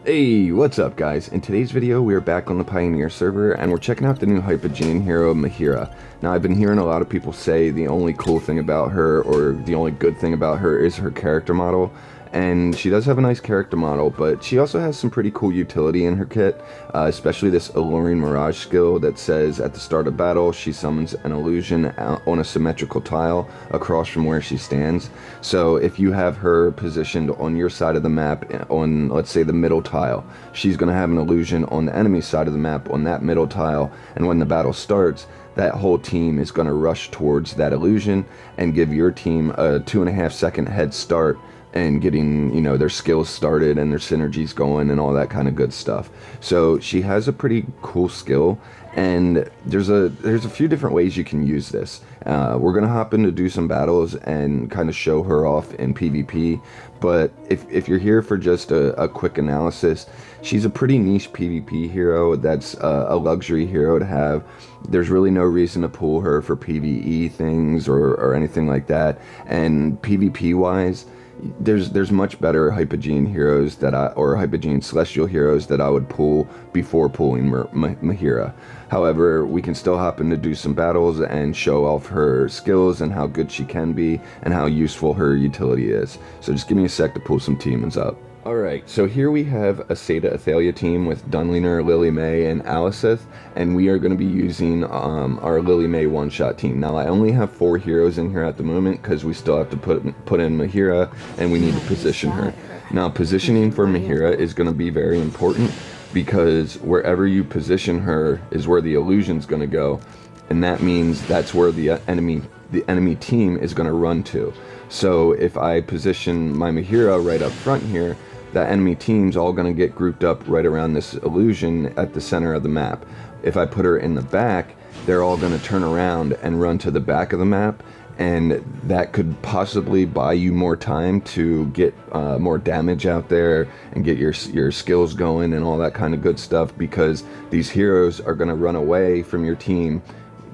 Hey, what's up guys? In today's video we are back on the Pioneer server and we're checking out the new AFKJourney hero MEHIRA. Now I've been hearing a lot of people say the only cool thing about her, or the only good thing about her, is her character model. And she does have a nice character model, but she also has some pretty cool utility in her kit, especially this Alluring Mirage skill that says at the start of battle she summons an illusion on a symmetrical tile across from where she stands. So if you have her positioned on your side of the map on, let's say, the middle tile, she's going to have an illusion on the enemy side of the map on that middle tile, and when the battle starts, that whole team is going to rush towards that illusion and give your team a 2.5 second head start and getting, you know, their skills started and their synergies going and all that kind of good stuff. So she has a pretty cool skill, and there's a few different ways you can use this. We're gonna hop in to do some battles and kind of show her off in PvP, but if you're here for just a quick analysis, she's a pretty niche PvP hero that's a luxury hero to have. There's really no reason to pull her for PvE things or anything like that, and PvP wise, there's much better AFKJourney heroes or AFKJourney celestial heroes that I would pull before pulling MEHIRA. However, we can still hop in to do some battles and show off her skills and how good she can be and how useful her utility is. So just give me a sec to pull some teams up. Alright, so here we have a Seda Athalia team with Dunliner, Lily May, and Aliceth, and we are going to be using our Lily May one-shot team. Now, I only have 4 heroes in here at the moment because we still have to put in MEHIRA, and we need to position her. Now, positioning for MEHIRA is going to be very important because wherever you position her is where the illusion's going to go, and that means that's where the enemy team is going to run to. So if I position my MEHIRA right up front here, that enemy team's all going to get grouped up right around this illusion at the center of the map. If I put her in the back, they're all going to turn around and run to the back of the map, and that could possibly buy you more time to get more damage out there and get your skills going and all that kind of good stuff, because these heroes are going to run away from your team,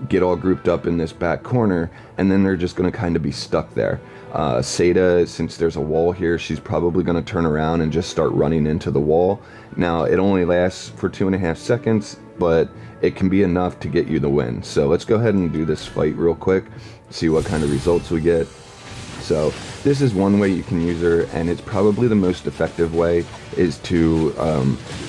get all grouped up in this back corner, and then they're just going to kind of be stuck there. Seda, since there's a wall here, she's probably going to turn around and just start running into the wall. Now, it only lasts for 2.5 seconds, but it can be enough to get you the win. So let's go ahead and do this fight real quick, see what kind of results we get. So this is one way you can use her, and it's probably the most effective way, is to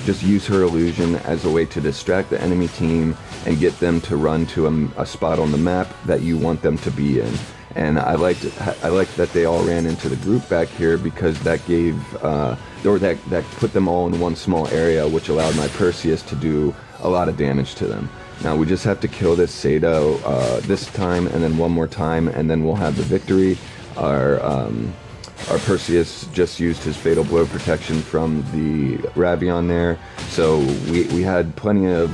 just use her illusion as a way to distract the enemy team and get them to run to a spot on the map that you want them to be in. And I liked that they all ran into the group back here, because that gave that put them all in one small area, which allowed my Perseus to do a lot of damage to them. Now we just have to kill this Seda this time, and then one more time, and then we'll have the victory. Our Perseus just used his Fatal Blow protection from the Ravion there, so we had plenty of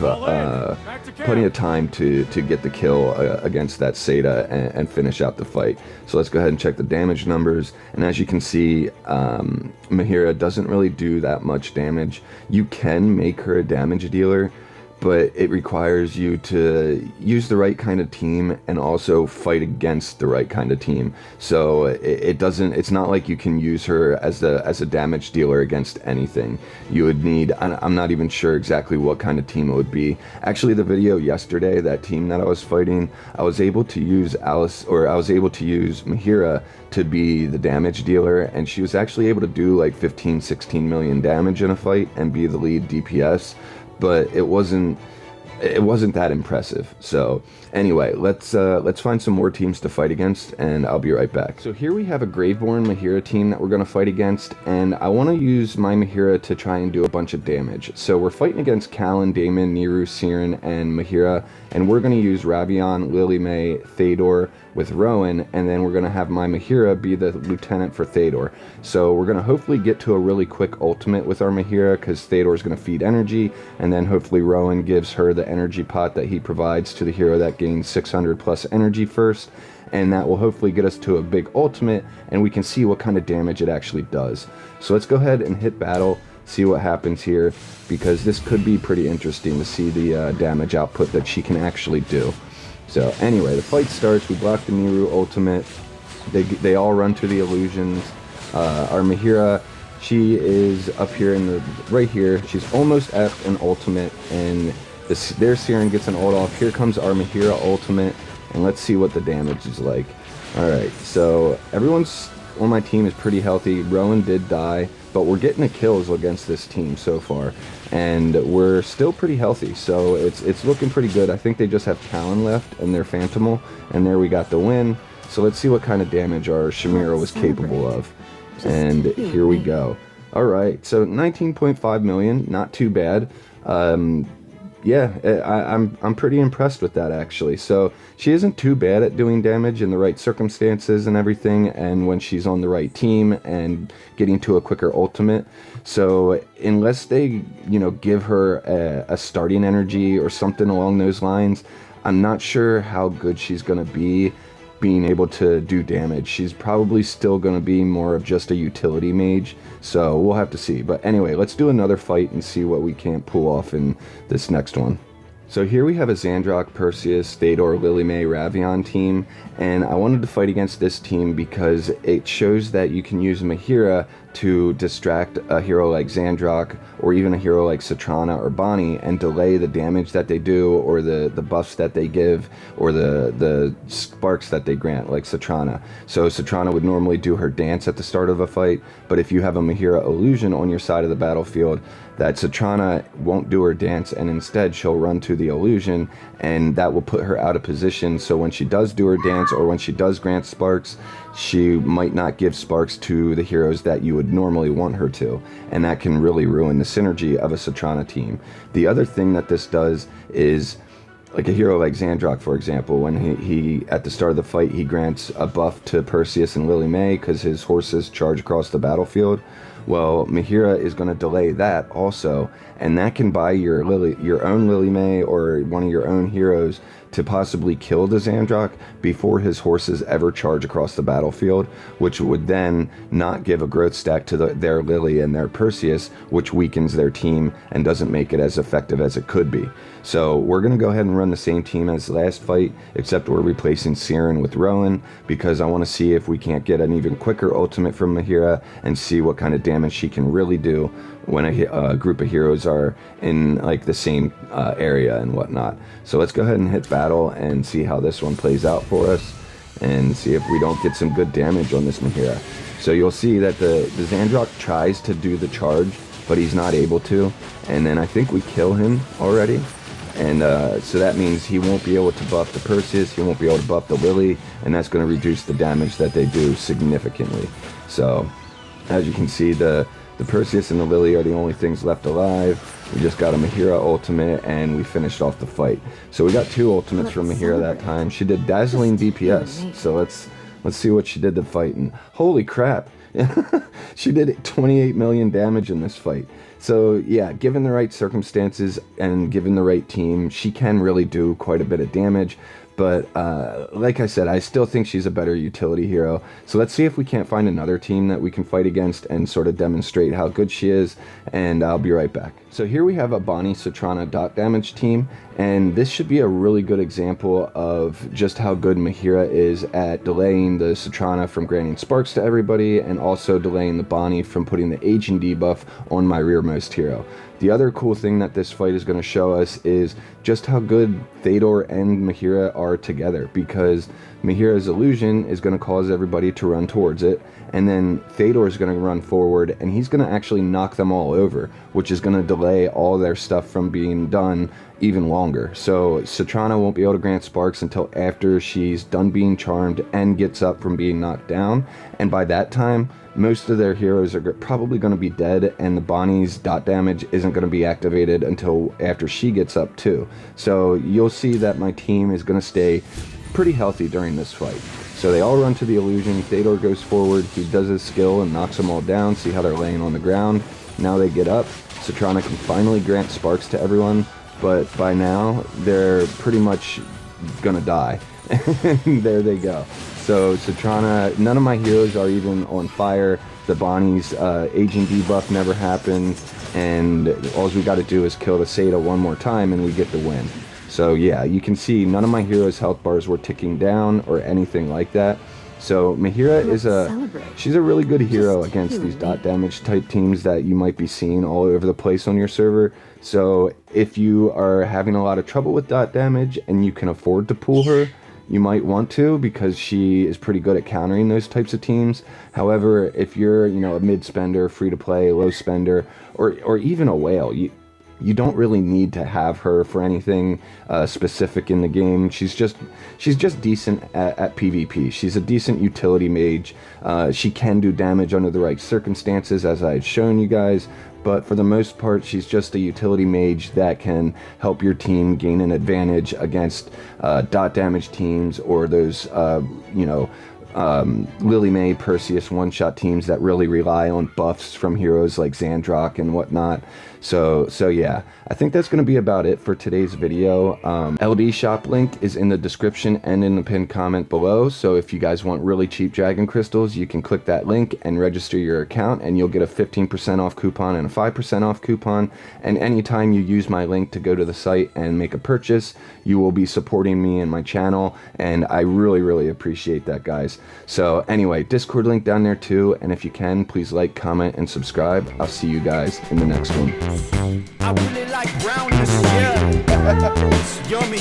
time to get the kill against that Seda and finish out the fight. So let's go ahead and check the damage numbers, and as you can see, MEHIRA doesn't really do that much damage. You can make her a damage dealer, but it requires you to use the right kind of team and also fight against the right kind of team. So it's not like you can use her as a damage dealer against anything. You would need, I'm not even sure exactly what kind of team it would be. Actually, the video yesterday, that team that I was fighting, I was able to use MEHIRA to be the damage dealer, and she was actually able to do like 15-16 million damage in a fight and be the lead DPS. But it wasn't that impressive. So anyway, let's find some more teams to fight against, and I'll be right back. So here we have a Graveborn MEHIRA team that we're going to fight against, and I want to use my MEHIRA to try and do a bunch of damage. So we're fighting against Kalin, Daemon, Niru, Siren, and MEHIRA, and we're going to use Ravion, Lily May, Théodore with Rowan, and then we're going to have my MEHIRA be the lieutenant for Théodore. So we're going to hopefully get to a really quick ultimate with our MEHIRA, because Théodore is going to feed energy, and then hopefully Rowan gives her the energy pot that he provides to the hero that gains 600 plus energy first, and that will hopefully get us to a big ultimate, and we can see what kind of damage it actually does. So let's go ahead and hit battle, see what happens here, because this could be pretty interesting to see the damage output that she can actually do. So anyway, the fight starts. We block the Niru ultimate. They all run to the illusions. Our MEHIRA She is up here in the right here. She's almost at an ultimate, and their Siren gets an ult off. Here comes our Mahira ultimate, and let's see what the damage is like. Alright, so everyone's on my team is pretty healthy. Rowan did die, but we're getting the kills against this team so far, and we're still pretty healthy, so it's looking pretty good. I think they just have Talon left and their Phantomal, and there we got the win. So let's see what kind of damage our Chimera was capable of. And here we go. Alright, so 19.5 million, not too bad. Yeah, I'm pretty impressed with that, actually. So she isn't too bad at doing damage in the right circumstances and everything, and when she's on the right team and getting to a quicker ultimate. So unless they, you know, give her a starting energy or something along those lines, I'm not sure how good she's going to be being able to do damage. She's probably still going to be more of just a utility mage, so we'll have to see. But anyway, let's do another fight and see what we can't pull off in this next one. So here we have a Xandrock, Perseus, Thedor, Lily May, Ravion team, and I wanted to fight against this team because it shows that you can use Mahira to distract a hero like Xandrock or even a hero like Citrana or Bonnie and delay the damage that they do or the buffs that they give or the sparks that they grant, like Citrana. So Citrana would normally do her dance at the start of a fight, but if you have a Mahira illusion on your side of the battlefield, that Citrana won't do her dance and instead she'll run to the illusion, and that will put her out of position. So when she does do her dance or when she does grant sparks, she might not give sparks to the heroes that you would normally want her to, and that can really ruin the synergy of a Citrana team. The other thing that this does is, like a hero like Xandrock, for example, when he at the start of the fight, he grants a buff to Perseus and Lily May because his horses charge across the battlefield. Well, Mahira is going to delay that also, and that can buy your own Lily May or one of your own heroes to possibly kill the Xandrock before his horses ever charge across the battlefield, which would then not give a growth stack to their Lily and their Perseus, which weakens their team and doesn't make it as effective as it could be. So we're going to go ahead and run the same team as last fight, except we're replacing Siren with Rowan, because I want to see if we can't get an even quicker ultimate from Mahira and see what kind of damage she can really do when a group of heroes are in like the same area and whatnot. So let's go ahead and hit battle and see how this one plays out for us and see if we don't get some good damage on this Mahira. So you'll see that the Xandrock tries to do the charge, but he's not able to, and then I think we kill him already. And so that means he won't be able to buff the Perseus, he won't be able to buff the Lily, and that's going to reduce the damage that they do significantly. So as you can see, the Perseus and the Lily are the only things left alive. We just got a Mahira ultimate and we finished off the fight. So we got 2 ultimates from Mahira that time. She did dazzling DPS. So let's see what she did to fight. And holy crap, she did 28 million damage in this fight. So yeah, given the right circumstances and given the right team, she can really do quite a bit of damage. But like I said, I still think she's a better utility hero. So let's see if we can't find another team that we can fight against and sort of demonstrate how good she is. And I'll be right back. So here we have a Bonnie Citrana dot damage team. And this should be a really good example of just how good Mahira is at delaying the Citrana from granting sparks to everybody, and also delaying the Bonnie from putting the aging debuff on my rearmost hero. The other cool thing that this fight is going to show us is just how good Thedor and Mahira are together, because Mahira's illusion is going to cause everybody to run towards it, and then Thedor is going to run forward and he's going to actually knock them all over, which is going to delay all their stuff from being done even longer. So Citrana won't be able to grant sparks until after she's done being charmed and gets up from being knocked down, and by that time most of their heroes are probably going to be dead, and the Bonnie's dot damage isn't going to be activated until after she gets up too. So you'll see that my team is going to stay pretty healthy during this fight. So they all run to the illusion. Thedor goes forward, he does his skill and knocks them all down. See how they're laying on the ground. Now they get up. Citrana can finally grant sparks to everyone, but by now they're pretty much gonna die. There they go. So Citrana, none of my heroes are even on fire. The Bonnie's aging debuff never happened, and all we got to do is kill the Seda one more time and we get the win. So yeah, you can see none of my heroes' health bars were ticking down or anything like that. So Mahira she's a really good hero against these dot damage type teams that you might be seeing all over the place on your server. So if you are having a lot of trouble with dot damage and you can afford to pull her, you might want to, because she is pretty good at countering those types of teams. However, if you're, you know, a mid spender, free to play, low spender, or even a whale, you don't really need to have her for anything specific in the game. She's just decent at PvP. She's a decent utility mage. She can do damage under the right circumstances, as I've shown you guys. But for the most part, she's just a utility mage that can help your team gain an advantage against dot damage teams, or those, you know, Lily May, Perseus one-shot teams that really rely on buffs from heroes like Xandrock and whatnot. So yeah, I think that's going to be about it for today's video. LD shop link is in the description and in the pinned comment below. So if you guys want really cheap dragon crystals, you can click that link and register your account, and you'll get a 15% off coupon and a 5% off coupon. And anytime you use my link to go to the site and make a purchase, you will be supporting me and my channel, and I really appreciate that, guys. So anyway, Discord link down there too, and if you can, please like, comment, and subscribe. I'll see you guys in the next one. I really like brownness, yeah. It's yummy.